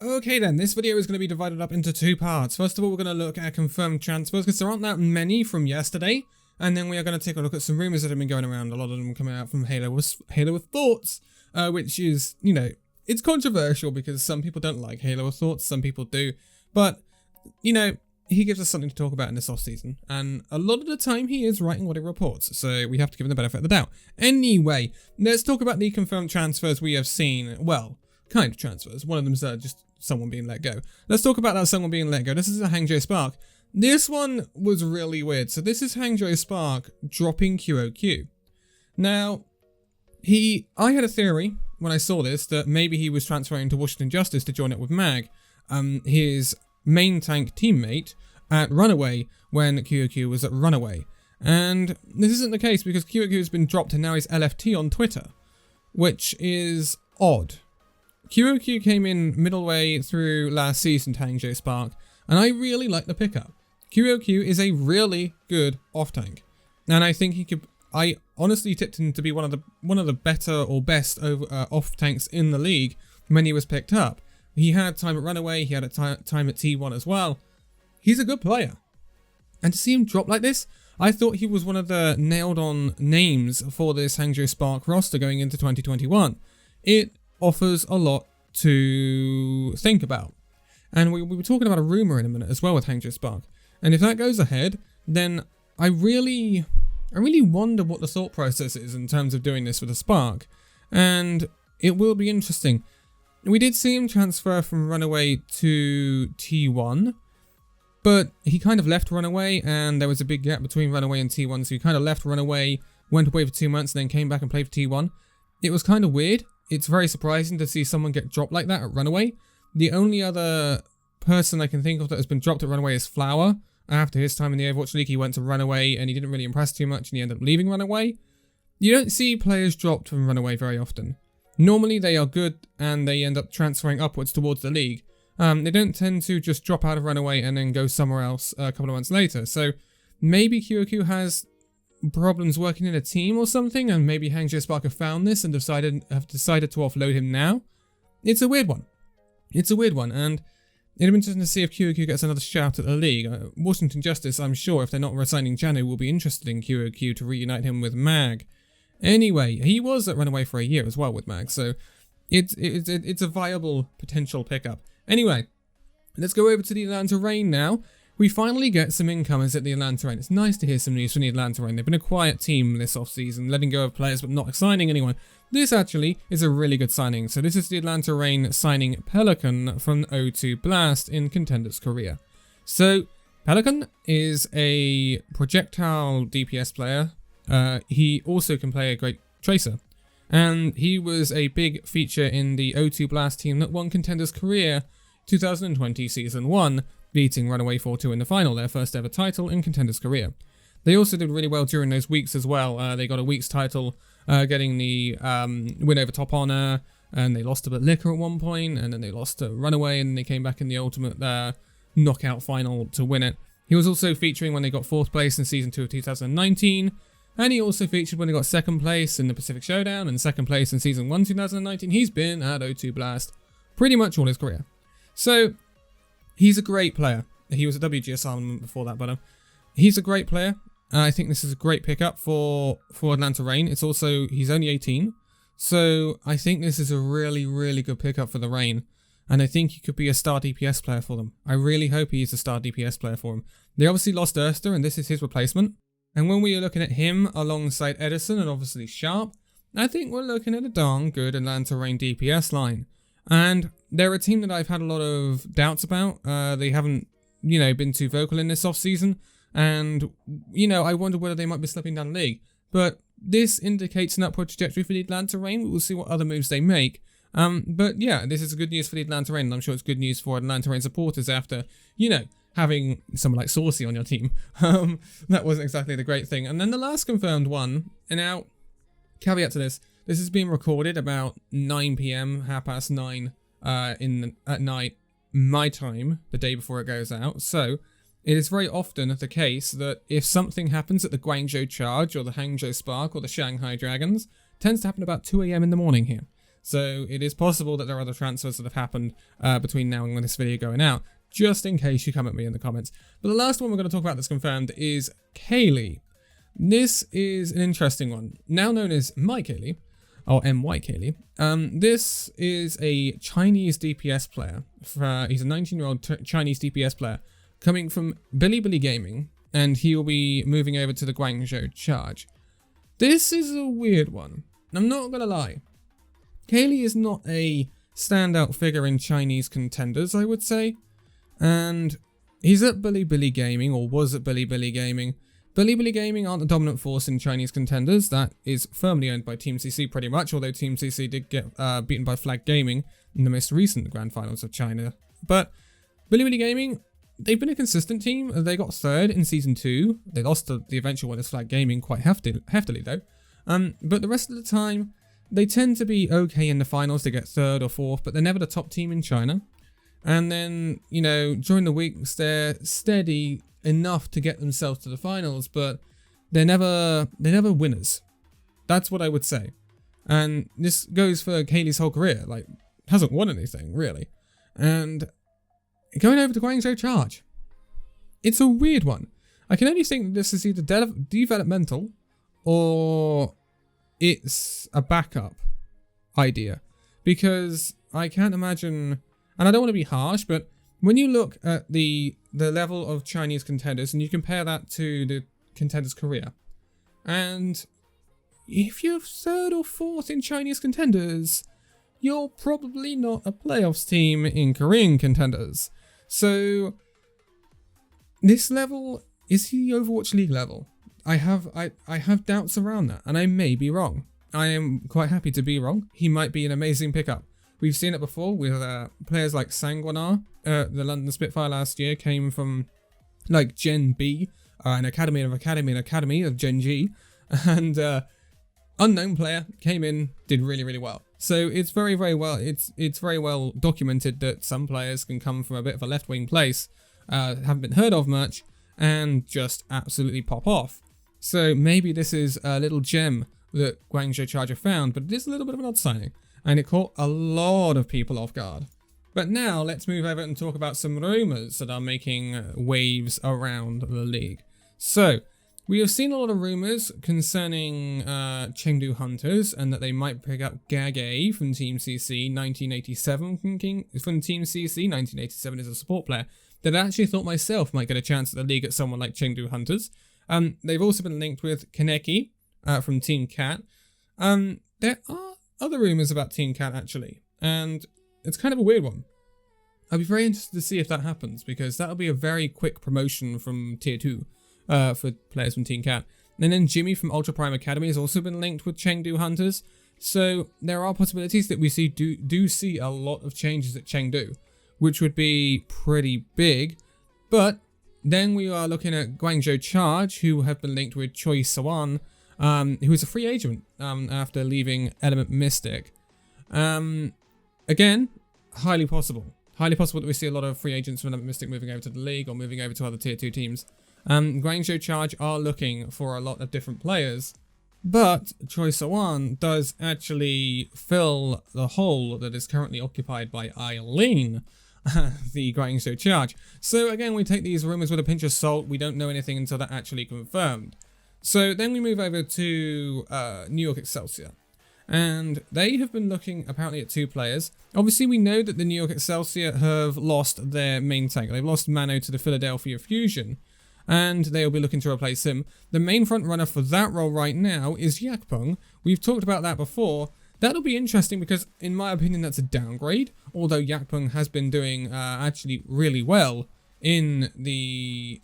Okay then, this video is going to be divided up into two parts. First of all, we're going to look at confirmed transfers, because there aren't that many from yesterday. And then we are going to take a look at some rumours that have been going around. A lot of them coming out from Halo with Thoughts, which is, it's controversial because some people don't like Halo with Thoughts, some people do. But, he gives us something to talk about in this off-season. And a lot of the time he is writing what he reports, so we have to give him the benefit of the doubt. Anyway, let's talk about the confirmed transfers we have seen. Well, kind of transfers. One of them's just someone being let go. Let's talk about that someone being let go. This is a Hangzhou Spark. This one was really weird. So this is Hangzhou Spark dropping QOQ. Now, I had a theory when I saw this that maybe he was transferring to Washington Justice to join up with Mag, his main tank teammate at Runaway when QOQ was at Runaway. And this isn't the case because QOQ has been dropped and now he's LFT on Twitter, which is odd. QOQ came in middle way through last season to Hangzhou Spark, and I really like the pickup. QOQ is a really good off-tank, and I think I honestly tipped him to be one of the better or best off-tanks in the league when he was picked up. He had time at Runaway, he had time at T1 as well. He's a good player. And to see him drop like this, I thought he was one of the nailed-on names for this Hangzhou Spark roster going into 2021. It offers a lot to think about. And we were talking about a rumour in a minute as well with Hangzhou Spark. And if that goes ahead, then I really wonder what the thought process is in terms of doing this with a Spark. And it will be interesting. We did see him transfer from Runaway to T1, but he kind of left Runaway and there was a big gap between Runaway and T1, so he kind of left Runaway, went away for 2 months and then came back and played for T1. It was kind of weird. It's very surprising to see someone get dropped like that at Runaway. The only other person I can think of that has been dropped at Runaway is Flower. After his time in the Overwatch League, he went to Runaway and he didn't really impress too much and he ended up leaving Runaway. You don't see players dropped from Runaway very often. Normally they are good and they end up transferring upwards towards the league. They don't tend to just drop out of Runaway and then go somewhere else a couple of months later. So maybe QOQ has problems working in a team or something, and maybe Hangzhou Spark have found this and have decided to offload him now. It's a weird one. And it'll be interesting to see if QOQ gets another shout at the league. Washington Justice, I'm sure, if they're not resigning Janu, will be interested in QOQ to reunite him with Mag. Anyway, he was at Runaway for a year as well with Mag, so it's a viable potential pickup. Anyway, let's go over to the Atlanta Reign now. We finally get some incomers at the Atlanta Reign. It's nice to hear some news from the Atlanta Reign. They've been a quiet team this off-season, letting go of players but not signing anyone. This actually is a really good signing. So this is the Atlanta Reign signing Pelican from O2 Blast in Contenders Korea. So Pelican is a projectile DPS player. He also can play a great tracer. And he was a big feature in the O2 Blast team that won Contenders Korea 2020 Season 1, beating Runaway 4-2 in the final, their first ever title in Contenders Korea. They also did really well during those weeks as well. They got a week's title, getting the win over Top Honor, and they lost to Liquor at one point, and then they lost to Runaway, and they came back in the ultimate knockout final to win it. He was also featuring when they got 4th place in Season 2 of 2019, and he also featured when they got 2nd place in the Pacific Showdown and 2nd place in Season 1 2019. He's been at O2 Blast pretty much all his career. So he's a great player. He was a WGS Armament before that, but he's a great player. I think this is a great pickup for Atlanta Reign. It's also, he's only 18, so I think this is a really, really good pickup for the Reign, and I think he could be a star DPS player for them. I really hope he's a star DPS player for them. They obviously lost Erster, and this is his replacement. And when we are looking at him alongside Edison and obviously Sharp, I think we're looking at a darn good Atlanta Reign DPS line. And they're a team that I've had a lot of doubts about. They haven't, been too vocal in this off-season. And, I wonder whether they might be slipping down the league. But this indicates an upward trajectory for the Atlanta Reign. We'll see what other moves they make. But yeah, this is good news for the Atlanta Reign. And I'm sure it's good news for Atlanta Reign supporters after, having someone like Saucy on your team. That wasn't exactly the great thing. And then the last confirmed one, and now, caveat to this is being recorded about 9 PM, 9:30 at night, my time, the day before it goes out. So it is very often the case that if something happens at the Guangzhou Charge or the Hangzhou Spark or the Shanghai Dragons, it tends to happen about 2 AM in the morning here. So it is possible that there are other transfers that have happened between now and when this video going out, just in case you come at me in the comments. But the last one we're going to talk about that's confirmed is Kaylee. This is an interesting one, now known as Kaylee, or NYXL. This is a Chinese DPS player. He's a 19-year-old Chinese DPS player coming from Bilibili Gaming, and he will be moving over to the Guangzhou Charge. This is a weird one. I'm not gonna lie. Kaylee is not a standout figure in Chinese contenders, I would say. And he's at Bilibili Gaming, or was at Bilibili Gaming. Bilibili Gaming aren't the dominant force in Chinese contenders. That is firmly owned by Team CC pretty much, although Team CC did get beaten by Flag Gaming in the most recent Grand Finals of China. But Bilibili Gaming, they've been a consistent team. They got third in Season 2. They lost to the eventual winners Flag Gaming quite heftily though. But the rest of the time, they tend to be okay in the finals. They get third or fourth, but they're never the top team in China. And then, you know, during the weeks, they're steady enough to get themselves to the finals, but they're never winners. That's what I would say. And this goes for Kaylee's whole career. Like, hasn't won anything, really. And going over to Guangzhou Charge, it's a weird one. I can only think that this is either developmental or it's a backup idea. Because I can't imagine, and I don't want to be harsh, but when you look at the level of Chinese contenders and you compare that to the contenders' career, and if you're third or fourth in Chinese contenders, you're probably not a playoffs team in Korean contenders. So this level is the Overwatch League level. I have doubts around that, and I may be wrong. I am quite happy to be wrong. He might be an amazing pickup. We've seen it before with players like Sanguinar. The London Spitfire last year came from like Gen B, an academy of Gen G, and unknown player came in, did really well. So it's very well. It's very well documented that some players can come from a bit of a left wing place, haven't been heard of much, and just absolutely pop off. So maybe this is a little gem that Guangzhou Charge found, but it is a little bit of an odd signing, and it caught a lot of people off guard. But now let's move over and talk about some rumours that are making waves around the league. So we have seen a lot of rumours concerning Chengdu Hunters, and that they might pick up Gage from Team CC 1987 from Team CC 1987 as a support player that I actually thought myself might get a chance at the league at someone like Chengdu Hunters. They've also been linked with Kaneki from Team Cat. There are other rumours about Team Cat actually, and it's kind of a weird one. I'd be very interested to see if that happens, because that'll be a very quick promotion from Tier 2 for players from Team Cat. And then Jimmy from Ultra Prime Academy has also been linked with Chengdu Hunters. So there are possibilities that we do see a lot of changes at Chengdu, which would be pretty big. But then we are looking at Guangzhou Charge, who have been linked with Choi Sawan, who is a free agent after leaving Element Mystic. Again, highly possible. Highly possible that we see a lot of free agents from Element Mystic moving over to the league or moving over to other Tier 2 teams. Guangzhou Charge are looking for a lot of different players, but Choi Sawan does actually fill the hole that is currently occupied by Eileen, the Guangzhou Charge. So again, we take these rumours with a pinch of salt. We don't know anything until they're actually confirmed. So then we move over to New York Excelsior. And they have been looking apparently at two players. Obviously, we know that the New York Excelsior have lost their main tank. They've lost Mano to the Philadelphia Fusion, and they'll be looking to replace him. The main front runner for that role right now is Yakpeng. We've talked about that before. That'll be interesting because, in my opinion, that's a downgrade. Although Yakpeng has been doing actually really well in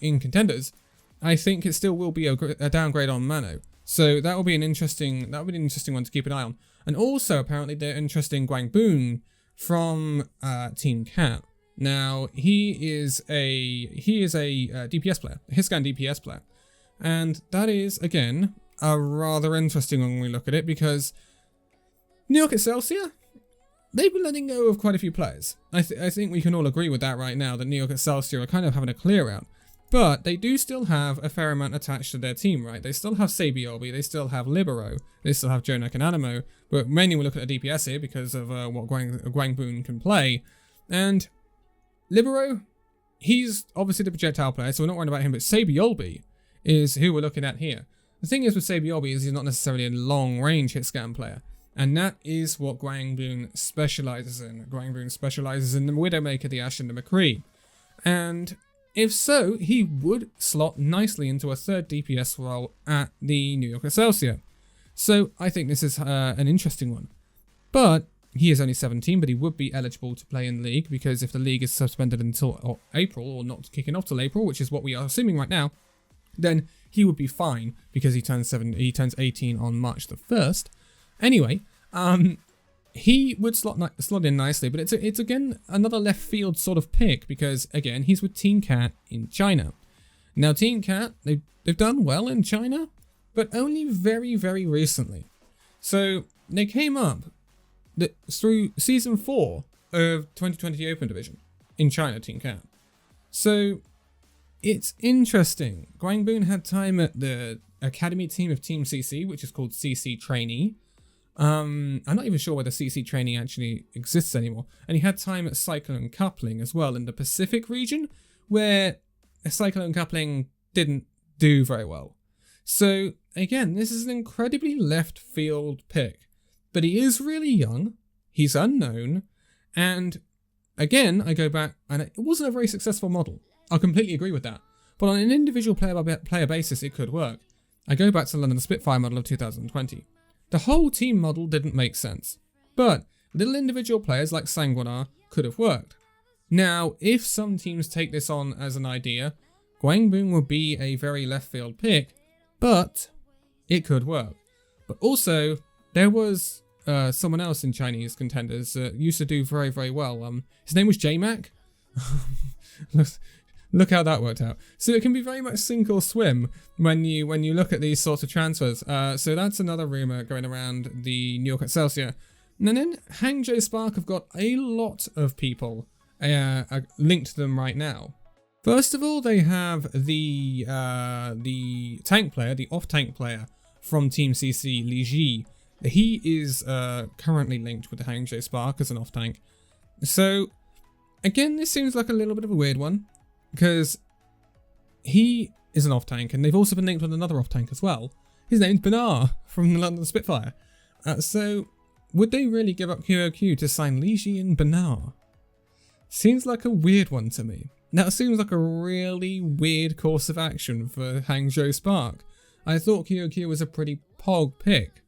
contenders, I think it still will be a downgrade on Mano. So that will be an interesting one to keep an eye on. And also, apparently, they're interested in Guangboon from Team Cat. Now, he is a DPS player, a Hiscan DPS player. And that is, again, a rather interesting one when we look at it, because New York Excelsior, they've been letting go of quite a few players. I think we can all agree with that right now, that New York Excelsior are kind of having a clear out. But they do still have a fair amount attached to their team, right? They still have Sabiolbi, they still have Libero, they still have Jonak and Animo, but mainly we look at the DPS here because of what Guangboon can play. And Libero, he's obviously the projectile player, so we're not worried about him, but Sabiolbi is who we're looking at here. The thing is with Sabiolbi is he's not necessarily a long-range hit scan player, and that is what Guangboon specializes in. Guangboon specializes in the Widowmaker, the Ashe, and the McCree. And if so, he would slot nicely into a third DPS role at the New York Excelsior. So I think this is an interesting one. But he is only 17, but he would be eligible to play in the league, because if the league is suspended until April, or not kicking off till April, which is what we are assuming right now, then he would be fine because he turns 18 on March the 1st. Anyway, he would slot in nicely, but it's again another left field sort of pick because again he's with Team Cat in China. Now Team Cat, they've done well in China, but only very recently. So they came up through season 4 of 2020 Open Division in China, Team Cat. So it's interesting. Guangboon had time at the academy team of Team CC, which is called CC Trainee. I'm not even sure whether CC Trainee actually exists anymore. And he had time at Cyclone Coupling as well in the Pacific region, where Cyclone Coupling didn't do very well. So again, this is an incredibly left field pick. But he is really young, he's unknown, and again, I go back, and it wasn't a very successful model. I completely agree with that. But on an individual player basis, it could work. I go back to the London Spitfire model of 2020. The whole team model didn't make sense. But little individual players like Sanguinar could have worked. Now, if some teams take this on as an idea, Guangboon will be a very left field pick, but it could work. But also, there was someone else in Chinese contenders that used to do very well. His name was J-Mac. Look how that worked out. So it can be very much sink or swim when you look at these sorts of transfers. So that's another rumor going around the New York Excelsior. And then Hangzhou Spark have got a lot of people linked to them right now. First of all, they have the tank player, the off-tank player from Team CC, Li Ji. He is currently linked with the Hangzhou Spark as an off-tank. So again, this seems like a little bit of a weird one, because he is an off-tank, and they've also been linked with another off-tank as well. His name's Benar from the London Spitfire. So would they really give up QOQ to sign Li Ji and Benar? Seems like a weird one to me. Now, it seems like a really weird course of action for Hangzhou Spark. I thought QOQ was a pretty pog pick.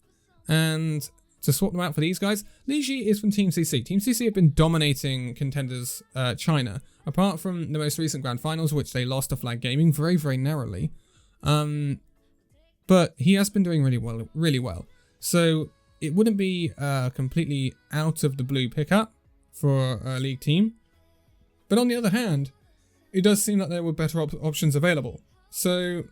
And to swap them out for these guys, Li Ji is from Team CC. Team CC have been dominating contenders China, apart from the most recent Grand Finals, which they lost to Flag Gaming very narrowly. But he has been doing really well. So it wouldn't be completely out of the blue pickup for a league team. But on the other hand, it does seem that there were better options available. So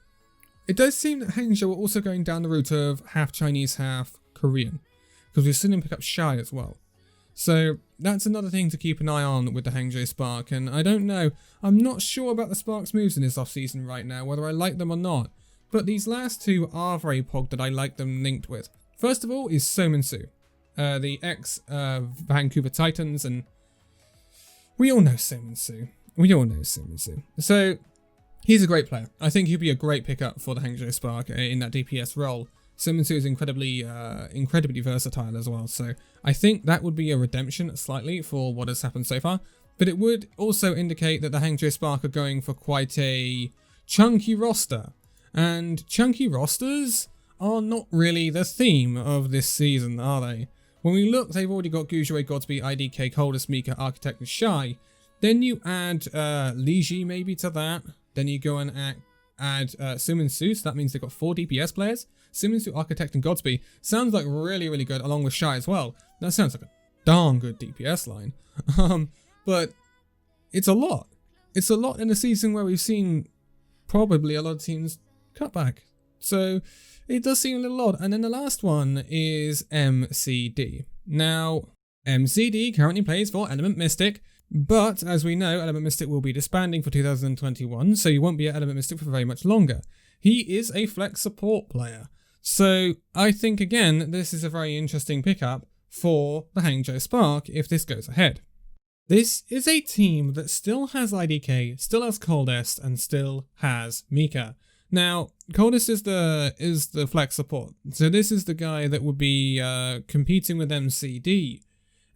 it does seem that Hangzhou are also going down the route of half Chinese, half Korean, because we've seen him pick up Shy as well. So that's another thing to keep an eye on with the Hangzhou Spark, and I don't know, I'm not sure about the Spark's moves in this offseason right now, whether I like them or not, but these last two are very pog that I like them linked with. First of all is Sominsu, the ex-Vancouver Titans, and we all know Sominsu. So he's a great player. I think he'll be a great pickup for the Hangzhou Spark in that DPS role. Sominsu is incredibly versatile as well, so I think that would be a redemption slightly for what has happened so far, but it would also indicate that the Hangzhou Spark are going for quite a chunky roster, and chunky rosters are not really the theme of this season, are they? When we look, they've already got Gujuwe, Godsby, IDK, Coldest, Mika, Architect, and Shy. Then you add Li Ji maybe to that, then you go and add Suminsu, so that means they've got 4 DPS players. Suminsu, Architect, and Godsby sounds like really good, along with Shy as well. That sounds like a darn good DPS line. But it's a lot. It's a lot in a season where we've seen probably a lot of teams cut back. So it does seem a little odd. And then the last one is MCD. Now, MCD currently plays for Element Mystic. But as we know, Element Mystic will be disbanding for 2021, so you won't be at Element Mystic for very much longer. He is a flex support player. So I think, again, this is a very interesting pickup for the Hangzhou Spark if this goes ahead. This is a team that still has IDK, still has Coldest, and still has Mika. Now, Coldest is the flex support, so this is the guy that would be competing with MCD.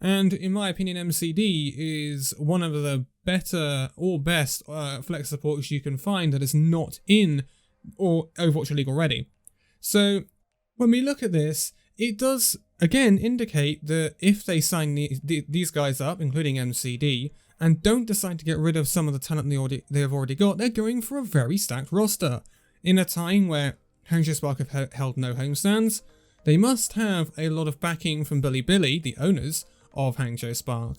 And in my opinion, MCD is one of the better or best flex supports you can find that is not in or Overwatch League already. So when we look at this, it does again indicate that if they sign these guys up, including MCD, and don't decide to get rid of some of the talent they have already got, they're going for a very stacked roster. In a time where Hangzhou Spark have held no homestands, they must have a lot of backing from Bilibili, the owners of Hangzhou Spark,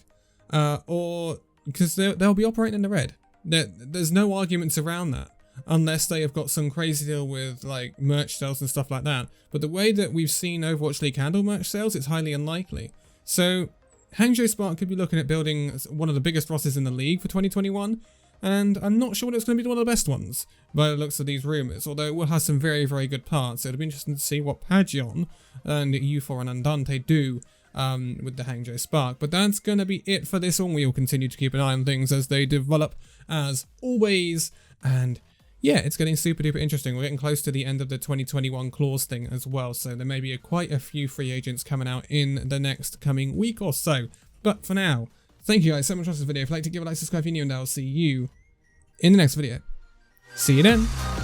or because they'll be operating in the red. There's no arguments around that, unless they have got some crazy deal with like merch sales and stuff like that. But the way that we've seen Overwatch League handle merch sales, it's highly unlikely. So Hangzhou Spark could be looking at building one of the biggest rosters in the league for 2021, and I'm not sure it's going to be one of the best ones by the looks of these rumours, although it will have some very, very good parts. It'll be interesting to see what Pagion and U4 and Andante do with the Hangzhou Spark. But that's going to be it for this one. We will continue to keep an eye on things as they develop, as always, and yeah, it's getting super duper interesting. We're getting close to the end of the 2021 clause thing as well, so there may be quite a few free agents coming out in the next coming week or so. But for now, thank you guys so much for watching this video. If you'd like to give a like, subscribe if you're new, and I'll see you in the next video. See you then.